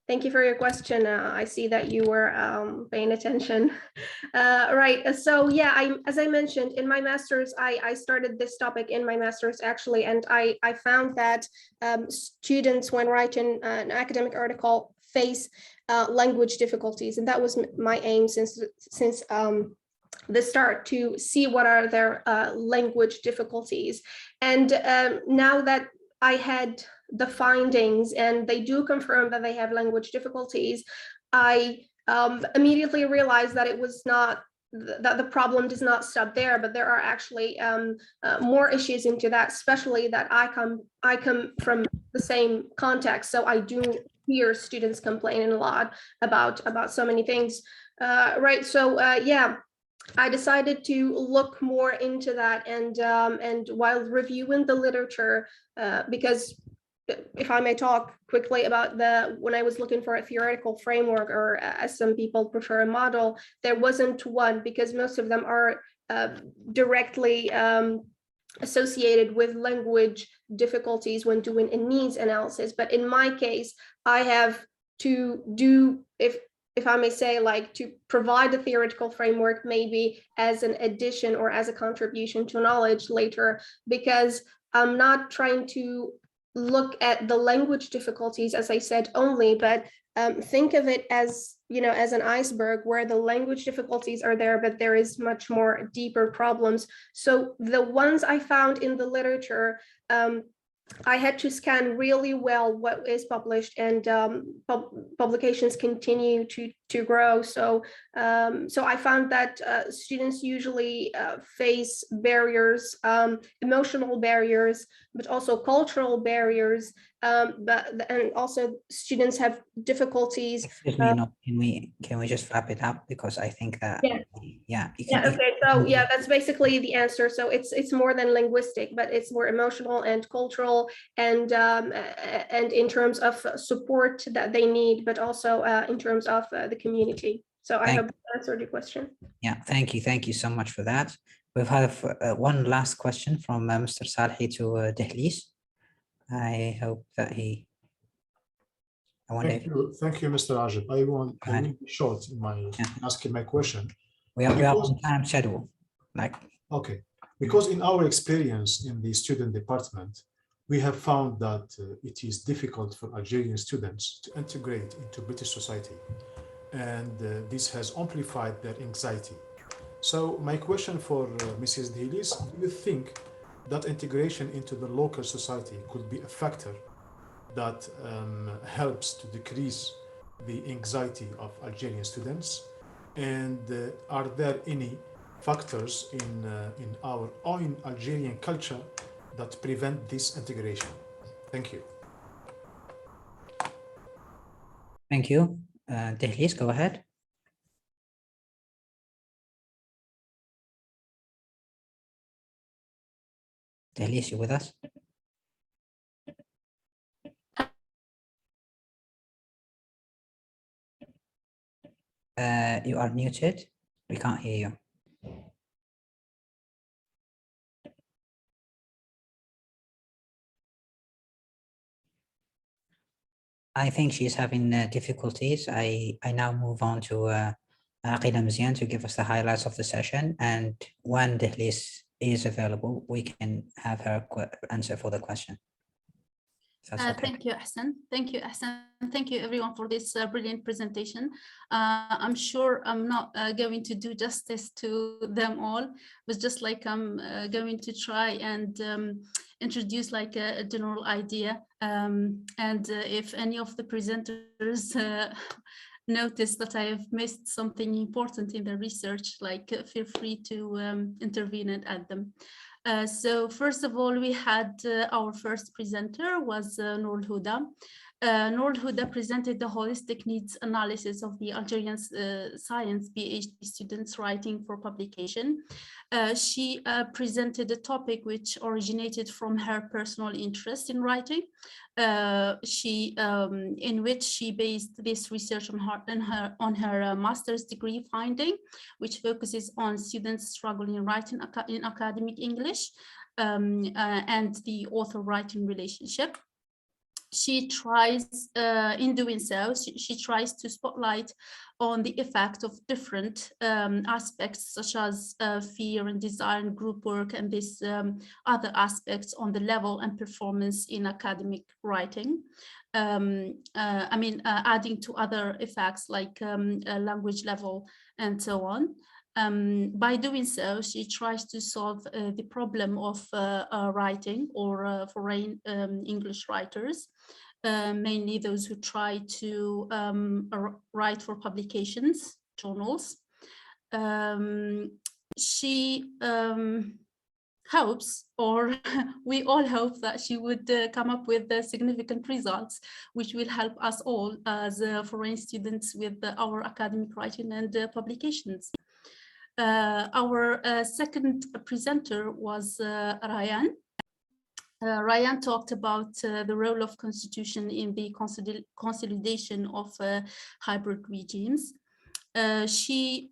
Thank you for your question. I see that you were paying attention. Right. So yeah, as I mentioned in my master's, I started this topic in my master's actually, and I found that students, when writing an academic article, face language difficulties, and that was my aim since the start, to see what are their language difficulties. And now that I had the findings and they do confirm that they have language difficulties, I immediately realized that it was not, that the problem does not stop there, but there are actually more issues into that, especially that I come from the same context. So I do hear students complaining a lot about so many things. Right. So yeah, I decided to look more into that, and while reviewing the literature, because if I may talk quickly about when I was looking for a theoretical framework, or as some people prefer, a model, there wasn't one, because most of them are directly associated with language difficulties when doing a needs analysis. But in my case, I have to do, if I may say, like, to provide a theoretical framework maybe as an addition or as a contribution to knowledge later, because I'm not trying to look at the language difficulties, as I said, only, but think of it as, as an iceberg where the language difficulties are there, but there is much more deeper problems. So the ones I found in the literature, I had to scan really well what is published, and publications continue to grow. So I found that students usually face barriers, emotional barriers, but also cultural barriers. And also students have difficulties. Excuse me, no, can we just wrap it up, because I think that okay, so yeah, that's basically the answer. So it's more than linguistic, but it's more emotional and cultural, and in terms of support that they need, but also in terms of the community. So I hope that answered your question. Yeah, thank you so much for that. We've had one last question from Mr. Salhi to Dehlis. I hope that he. Thank you, Mr. Adjeb. I will be short in my asking my question. We are on time schedule. Okay, because in our experience in the student department, we have found that it is difficult for Algerian students to integrate into British society, and this has amplified their anxiety. So my question for Mrs. Dehlis, do you think that integration into the local society could be a factor that helps to decrease the anxiety of Algerian students? And are there any factors in our own Algerian culture that prevent this integration? Thank you. Thank you. Dehlis, go ahead. Dehlis, you with us? You are muted. We can't hear you. I think she's having difficulties. I now move on to Aqila Meziane to give us the highlights of the session. And when Dehlis is available, we can have her answer for the question. Okay. Thank you, Ahcene. Thank you, Ahcene. Thank you, everyone, for this brilliant presentation. I'm sure I'm not going to do justice to them all, but just like I'm going to try and introduce like a general idea. And if any of the presenters notice that I have missed something important in the research, like feel free to intervene and add them. So first of all, we had our first presenter was Nour El Houda. Nour El Houda presented the holistic needs analysis of the Algerian science PhD students writing for publication. She presented a topic which originated from her personal interest in writing, in which she based this research on her master's degree finding, which focuses on students struggling in writing in academic English and the author-writing relationship. She tries, in doing so, she tries to spotlight on the effect of different aspects such as fear and desire and group work and this other aspects on the level and performance in academic writing. Adding to other effects like language level and so on. By doing so, she tries to solve the problem of writing or foreign English writers, mainly those who try to write for publications, journals. She hopes, or we all hope, that she would come up with significant results, which will help us all as foreign students with our academic writing and publications. Our second presenter was Rayane. Rayane talked about the role of constitution in the consolidation of hybrid regimes. She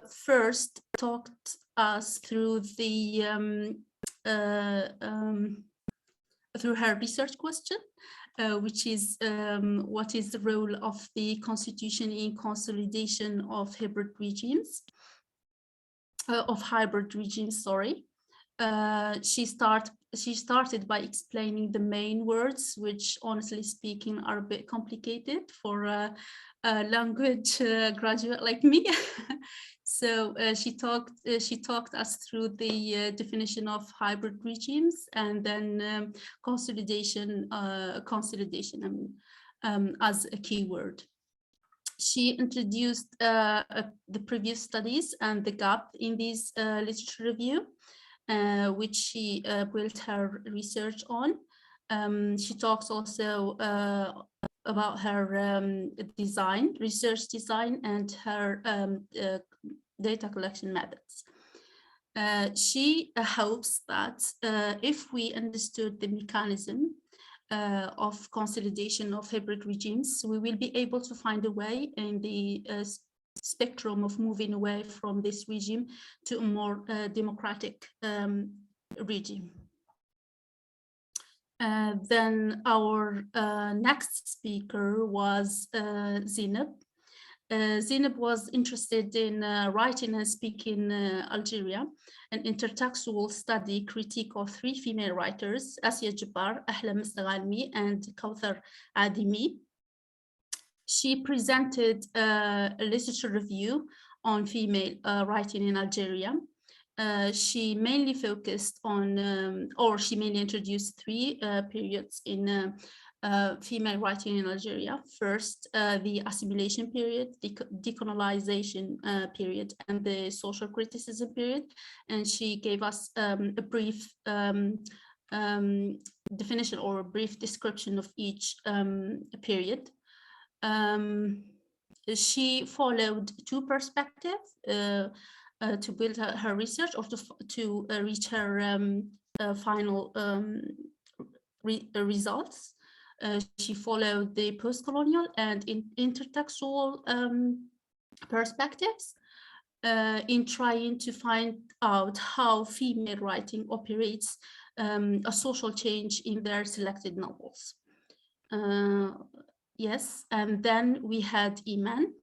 first talked us through the through her research question, which is what is the role of the constitution in consolidation of hybrid regimes? Sorry. She started by explaining the main words, which honestly speaking are a bit complicated for a language graduate like me. So she talked us through the definition of hybrid regimes and then consolidation as a keyword. She introduced the previous studies and the gap in this literature review, which she built her research on. She talks also about her research design, and her data collection methods. She hopes that if we understood the mechanism of consolidation of hybrid regimes, we will be able to find a way in the spectrum of moving away from this regime to a more democratic regime. Then our next speaker was Zineb. Zineb was interested in writing and speaking Algeria, an intertextual study critique of three female writers, Assia Djebar, Ahlem, Mosteghanemi, and Kaouther, Adimi. She presented a literature review on female writing in Algeria. She mainly focused on, or she mainly introduced three periods in female writing in Algeria. First, the assimilation period, the decolonization period, and the social criticism period. And she gave us a brief definition or a brief description of each period. She followed two perspectives to build her research or to reach her final results. She followed the post-colonial and intertextual perspectives in trying to find out how female writing operates a social change in their selected novels. Yes, and then we had Iman.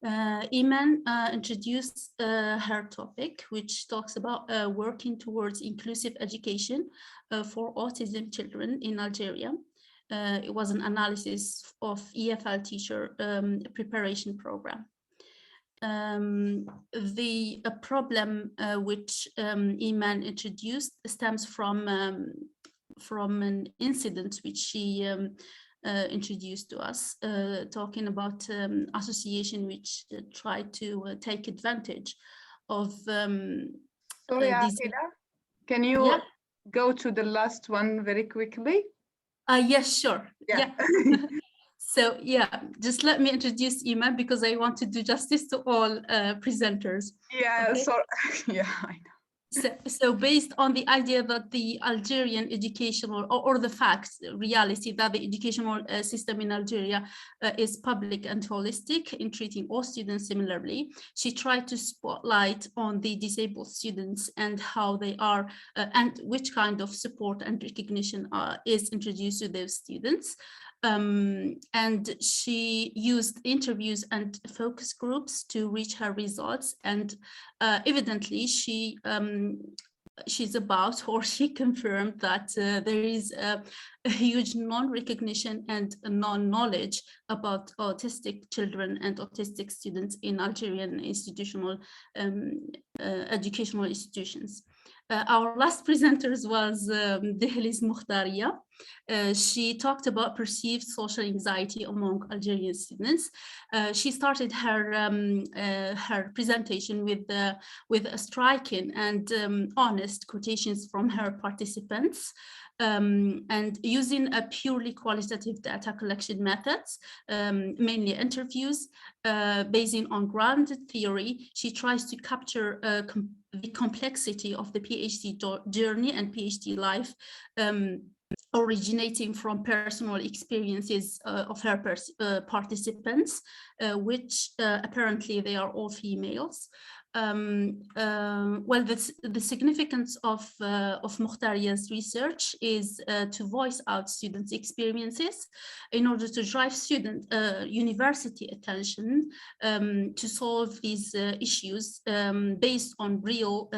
Iman introduced her topic, which talks about working towards inclusive education for autism children in Algeria. It was an analysis of EFL teacher preparation program. The problem which Iman introduced stems from an incident which she introduced to us, talking about association which tried to take advantage of Sorry, Aqila, can you go to the last one very quickly? Yes, sure. Yeah. So yeah, just let me introduce Iman because I want to do justice to all presenters. Yeah, okay? So yeah, I know. So based on the idea that the Algerian educational or the facts, reality that the educational system in Algeria is public and holistic in treating all students similarly, she tried to spotlight on the disabled students and how they are and which kind of support and recognition is introduced to those students. And she used interviews and focus groups to reach her results, and evidently she's about, or she confirmed that there is a huge non-recognition and non-knowledge about autistic children and autistic students in Algerian institutional educational institutions. Our last presenters was Dihlis Mukhtaria. She talked about perceived social anxiety among Algerian students. She started her presentation with a striking and honest quotations from her participants. And using a purely qualitative data collection methods, mainly interviews, basing on grounded theory, she tries to capture the complexity of the PhD journey and PhD life, originating from personal experiences of her participants, which apparently they are all females. Well, the significance of Mukhtaria's research is to voice out students' experiences in order to drive student university attention to solve these issues based on real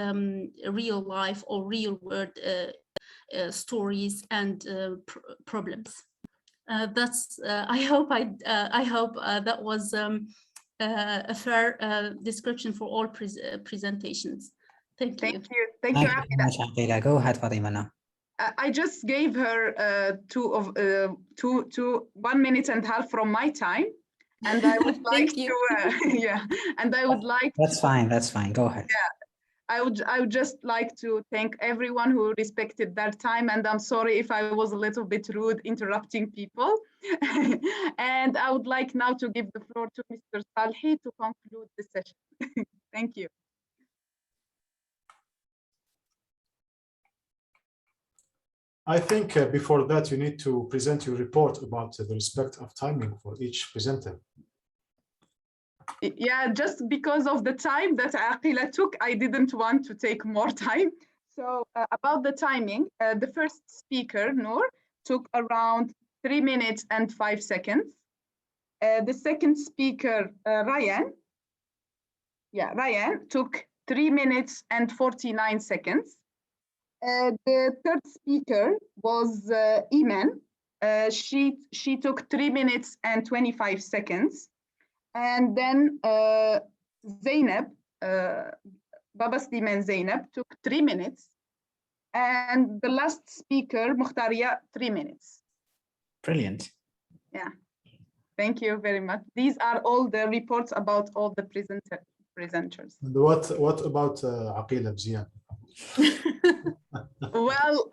life or real world stories and problems. That's I hope that was a fair description for all presentations. Thank you. Thank you. Aqila. Go ahead, Fatima now. I just gave her 1 minute and a half from my time, and I would like to and I would like. That's fine. That's fine. Go ahead. Yeah. I would just like to thank everyone who respected their time, and I'm sorry if I was a little bit rude interrupting people. And I would like now to give the floor to Mr. Salhi to conclude the session. Thank you. I think before that, you need to present your report about the respect of timing for each presenter. Yeah, just because of the time that Aqila took, I didn't want to take more time. So about the timing, the first speaker, Noor, took around 3 minutes and 5 seconds. The second speaker, Rayane, took 3 minutes and 49 seconds. The third speaker was Iman. She took 3 minutes and 25 seconds. And then Zineb, Baba Slimane Zineb, took 3 minutes. And the last speaker, Mukhtaria, 3 minutes. Brilliant. Yeah, thank you very much. These are all the reports about all the presenters. And what about Aqila, Meziane? Well,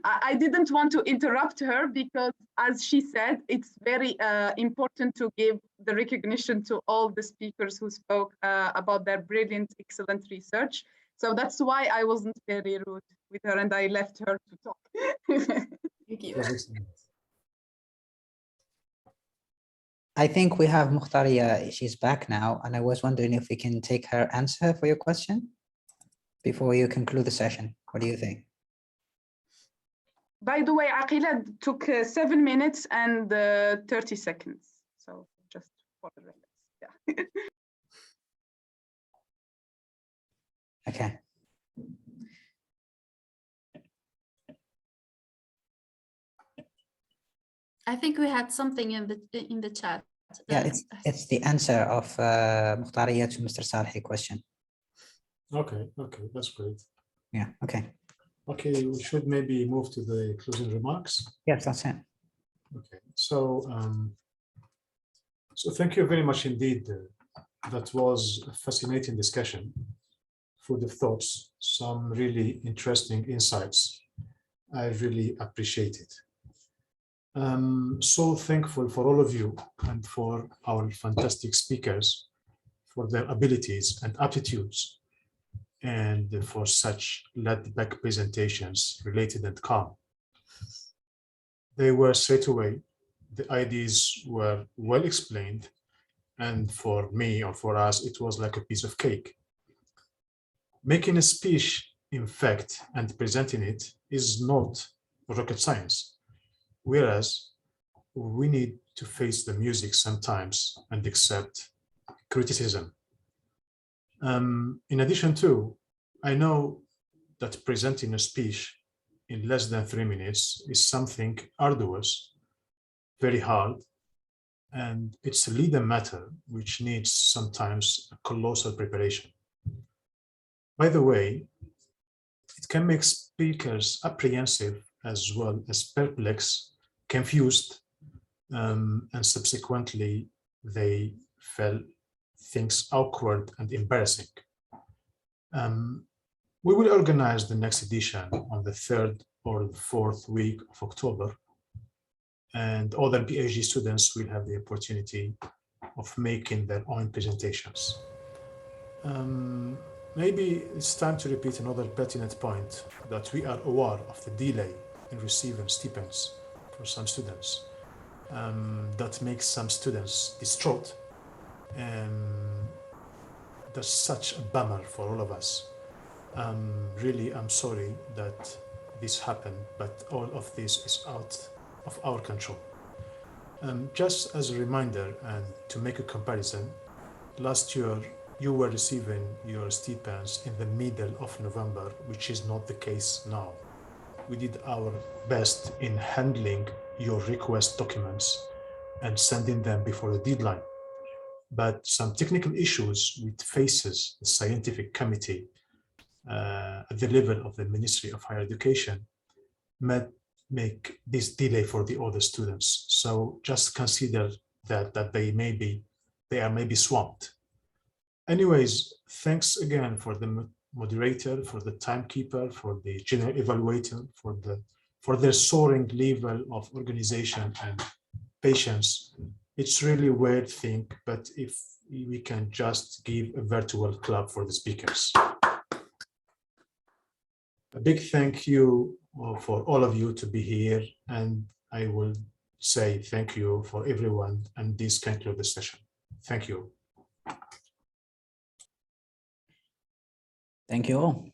I didn't want to interrupt her because, as she said, it's very important to give the recognition to all the speakers who spoke about their brilliant, excellent research. So that's why I wasn't very rude with her and I left her to talk. Thank you. I think we have Mukhtaria, she's back now, and I was wondering if we can take her answer for your question before you conclude the session. What do you think? By the way, Aqila took 7 minutes and 30 seconds. So just for the record, yeah. Okay. I think we had something in the chat. Yeah, it's the answer of Mukhtaria to Mr. Salhi question. Okay, that's great. Yeah, okay. Okay, we should maybe move to the closing remarks. Yes, that's it. Okay, so thank you very much indeed. That was a fascinating discussion, full of thoughts, some really interesting insights. I really appreciate it. So thankful for all of you and for our fantastic speakers for their abilities and aptitudes and for such laid-back presentations, related and calm. They were straight away, the ideas were well explained, and for me or for us, it was like a piece of cake. Making a speech, in fact, and presenting it is not rocket science, whereas we need to face the music sometimes and accept criticism. In addition to, I know that presenting a speech in less than 3 minutes is something arduous, very hard, and it's a leader matter which needs sometimes a colossal preparation. By the way, it can make speakers apprehensive as well as perplexed, confused, and subsequently they felt things awkward and embarrassing. We will organize the next edition on the 3rd or the 4th week of October, and other PhD students will have the opportunity of making their own presentations. Maybe it's time to repeat another pertinent point, that we are aware of the delay in receiving stipends for some students. That makes some students distraught. That's such a bummer for all of us. Really, I'm sorry that this happened, but all of this is out of our control. Just as a reminder and to make a comparison, last year you were receiving your stipends in the middle of November, which is not the case now. We did our best in handling your request documents and sending them before the deadline. But some technical issues which faces the scientific committee at the level of the Ministry of Higher Education might make this delay for the other students. So just consider that they are maybe swamped. Anyways, thanks again for the moderator, for the timekeeper, for the general evaluator, for their soaring level of organization and patience. It's really a weird thing, but if we can just give a virtual clap for the speakers. A big thank you for all of you to be here, and I will say thank you for everyone, and this concludes the session. Thank you. Thank you all.